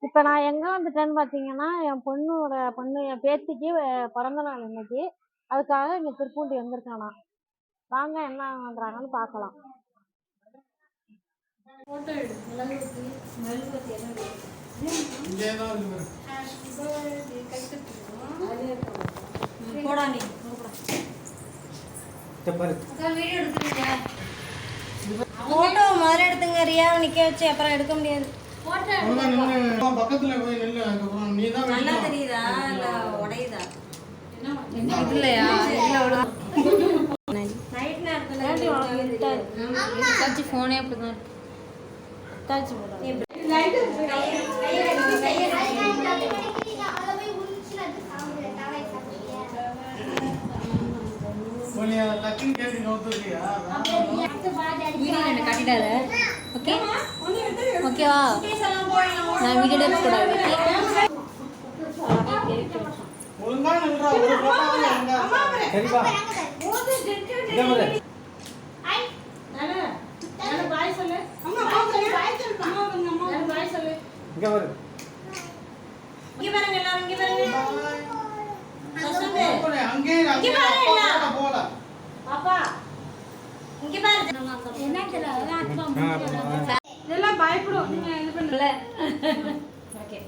இப்போ நான் எங்கே வந்துட்டேன்னு பார்த்தீங்கன்னா, என் என் பேத்திக்கு பிறந்த நாள் இன்னைக்கு. அதுக்காக இங்கே திருப்பூண்டி வந்திருக்கேன் நான். வாங்க என்ன பண்ணுறாங்கன்னு பார்க்கலாம். ஃபோட்டோ எடு. மெழுகுவர்த்தி போடா நீ போட்டோ முதல்ல எடுத்துங்க. ரியாவை நிக்க வச்சு அப்புறம் எடுக்க முடியாது. பக்கத்துல போய் நில்லு. அதுக்கப்புறம் நீ தான் நல்லா தெரியுதா இல்ல உடையுதா? இல்லையா நைட் நேரத்துல டச் ஃபோனே அப்படிதான் டச் போடுறேன். வீடியோ என்ன காட்டிடாத. ஓகே ஓகேவா? நான் வீடியோ எடுக்க கூடாது. ஒழுங்கா நின்றா ஒரு போட்டோ நின்றா. சரிப்பா. இங்க பாரு. ஹாய். நானே பாய் சொல்லு. அம்மா பாய் சொல்லு. அம்மா பாய் சொல்லு. இங்க பாரு. இங்க பாருங்க எல்லாரும் இங்க பாருங்க. அங்கே போல. பாப்பா. இங்க பாரு. என்ன இதெல்லாம் பயப்படும். நீங்க இது பண்ணல. ஓகே.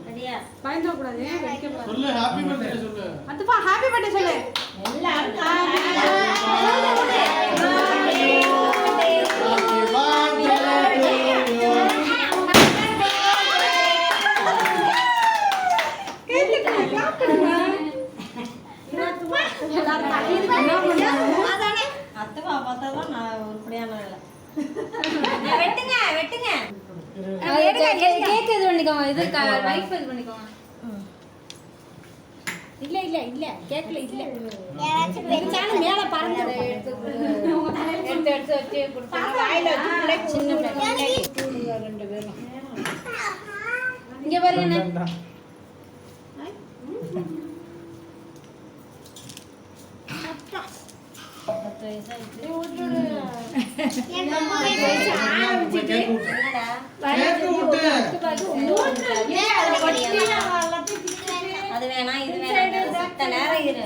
ரெடியா? பயந்துட கூடாது. வெடிக்க கூடாது. சொல்லு ஹேப்பி பர்த்டே சொல்லு. அதுப்பா ஹேப்பி பர்த்டே சொல்லு. எல்லாரும் ஹேப்பி பர்த்டே. அத்தவா பார்த்தாதான் நான் உருப்படியான வேலை. வெட்டுங்க வெட்டுங்க. கேக் இது பண்ணிக்கோங்க. இது வைஃப் இது பண்ணிக்கோங்க. இல்ல இல்ல இல்ல கேக்கல இல்ல. வெச்சாலும் மேல பறந்து எடுத்து எடுத்து வச்சு கொடுத்தாங்க. வாயில வச்சு சின்ன பிள்ளை ரெண்டு பேரும். இங்க பாருங்க. அது வேணா இது வேணா சத்த நேரம் இரு.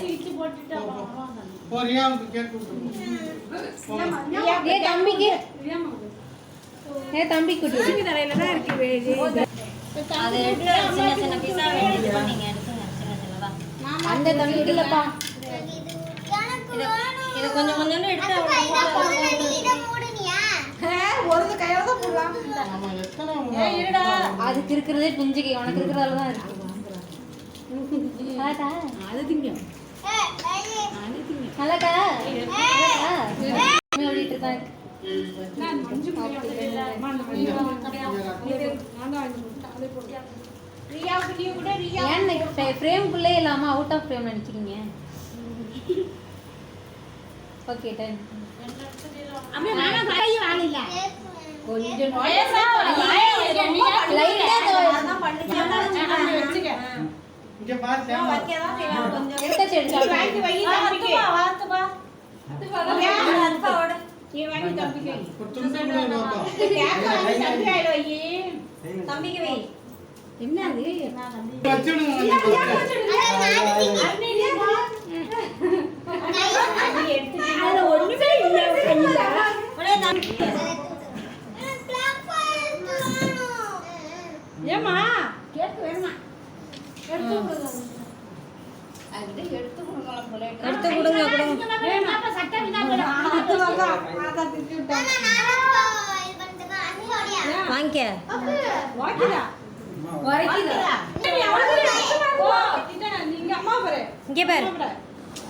போறியாவுக்கு கேக் கொடுத்து. தம்பி குட்டி தரையில தான் இருக்கு. அது எடுத்து சின்ன சின்ன பீஸா வெட்டி நீங்க எடுத்துங்க. சின்ன சின்னதா. அந்த தம்பி இல்லப்பா. இது கொஞ்சம் கொஞ்சம் எடுத்து ஒரு கையோட தான் போடுவாங்க. ஆமா எத்தனை ஏய் இருடா. அதுக்கு இருக்கிறதே பிஞ்சுக்கு உனக்கு இருக்கிறதால தான் இருக்கு. நல்லாடா. அது திங்கும். நல்லாடா. நான் ஓடிட்டு இருக்கேன். நான் மஞ்சு போடுறேன். ரியாவுக்கு நீ கூட ரியா. ஏன் ஃப்ரேம்க்குள்ளே இல்லாம அவுட் ஆஃப் ஃப்ரேம் நினைக்கிறீங்க? Okay done. அப்படியே நானா கையை வாங்கல. கொஞ்சம் வயசா லைட்டா தான் பண்ணிக்கலாம். வெச்சுக்க. இங்க பாரு நான் வைக்கதான் செய்யணும் கொஞ்சம். எடுத்து செடிச்சா வாங்கி வை தம்பிக்கு. வாத்து பா. வாத்து ஓடு. நீ வாங்கி தம்பிக்கு வை. துண்டு பாப்பா. கேக் வாங்கி தம்பி ஐல வை. தம்பிக்கு வை. என்னது? வச்சிடுங்க. அதுல ஒண்ணுமே இல்ல கையில. ஒரே தம்பி. ஏமா கேக் வேணுமா? எடுத்து கொடுங்க. எடுத்து கொடுங்க போல. எடுத்து கொடுங்க கொடுங்க. பாப்பா சட்டை விட்டா போல. அது வாங்க. ஆதா திட்டி விட்டாங்க. வாங்கிக்க. வாங்கிடா. வரைக்குதா. நீங்க அம்மா பாரு. இங்க பாரு.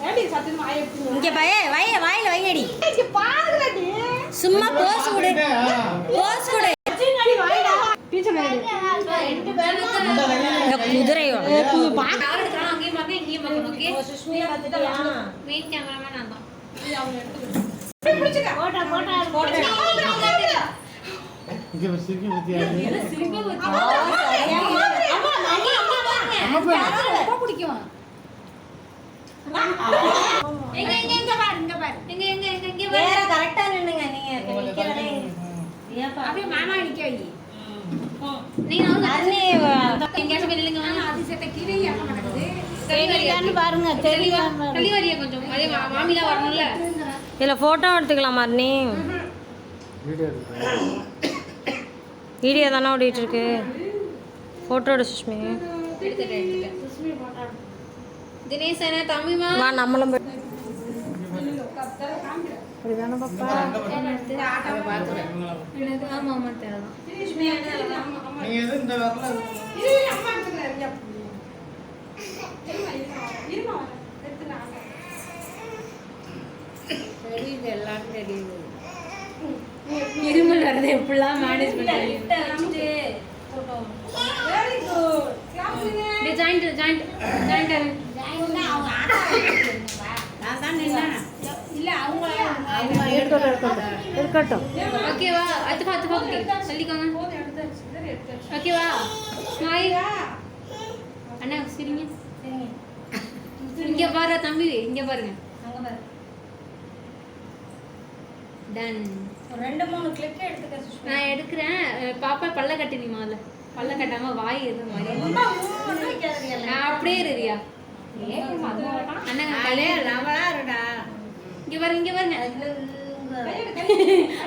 ஏடி சத்தியமா வாயை எடுத்து. இங்க பாயே வாயில வையடி. இங்க பாருங்கடி. சும்மா போஸ் கொடு. போஸ் கொடு. சின்னடி வாயிடா. டீச்சர் வாயிடு. ரெண்டு பேரும் குதிரையோட. பாக்க எடுக்கறான். அங்கேயும் பாக்க இங்கேயும் பாக்கணும். ஓகே. சுஷ்மியா பாத்துட்டியா? மெயின் கேமராமேன் நான் தான். நீ அவளை எடுத்து. பிடிச்சுக்க. போட்டா. இங்க சிரிக்க பத்தியா? சிரிப்பு அம்மா ரொம்ப பிடிக்கும். எங்க பாரு. எங்க வேற கரெக்ட்டா நின்னுங்க நீங்க. நிக்கிறதே. அப்படியே மாமா நிக்க வை. நீங்க அண்ணே சாமி நில்லுங்க வாங்க. தெரியலையான்னு பாருங்க, தெரியல. தள்ளி வரியா கொஞ்சம். அதே மாமிலாம் வரணும்ல. இதில் ஃபோட்டோ எடுத்துக்கலாமா நீ? வீடியோ எடுக்கிறேன். வீடியோ தானே ஓடிட்டு இருக்கு. ஃபோட்டோ எடு சுஷ்மி. எடுத்துட்டேன். தினேசன தம்பிமா வா நம்மளும் அப்படிதானே பாப்பா. என்னது? ஆமா ஆமா தேவைதான். நீங்க எதுவும் இந்த வரல இருமல் வரது எப்படிலாம் மேனேஜ் பண்ணுறீங்க? ஜாயிண்ட் ஜாயிண்ட் ஜாயிண்ட் இருக்கட்டும். ஓகேவா? அத்துப்பா அத்துப்பா சொல்லிக்கோங்க. ஓகேவா? ஸ்மைல். அண்ணா சரிங்க. இங்க பாரு தம்பி, இங்க பாருங்க. டன். 2-3 கிளிக் எடுத்துக்க சுஷ்மி. நான் எடுக்கிறேன். பாப்பா பல்ல கட்டினிமா அதுல. பல்ல கட்டாம வாய் எதுவும் மாதிரி அப்படியே இருறியா? அண்ணா இங்க பாருங்க, இங்க பாருங்க.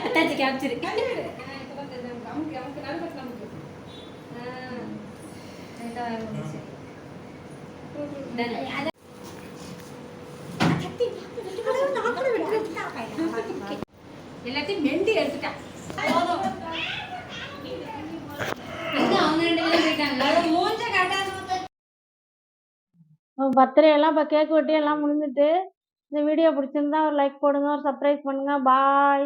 Attached capture. எல்லாத்தையும் மெண்டி எடுத்துட்டான். அவங்க 2 பேரும் போயிட்டாங்க. பர்த்டே எல்லாம் இப்போ கேக் வெட்டி எல்லாம் முடிஞ்சிட்டு, இந்த வீடியோ பிடிச்சிருந்தா ஒரு லைக் போடுங்க, ஒரு சப்ஸ்கிரைப் பண்ணுங்க. பாய்.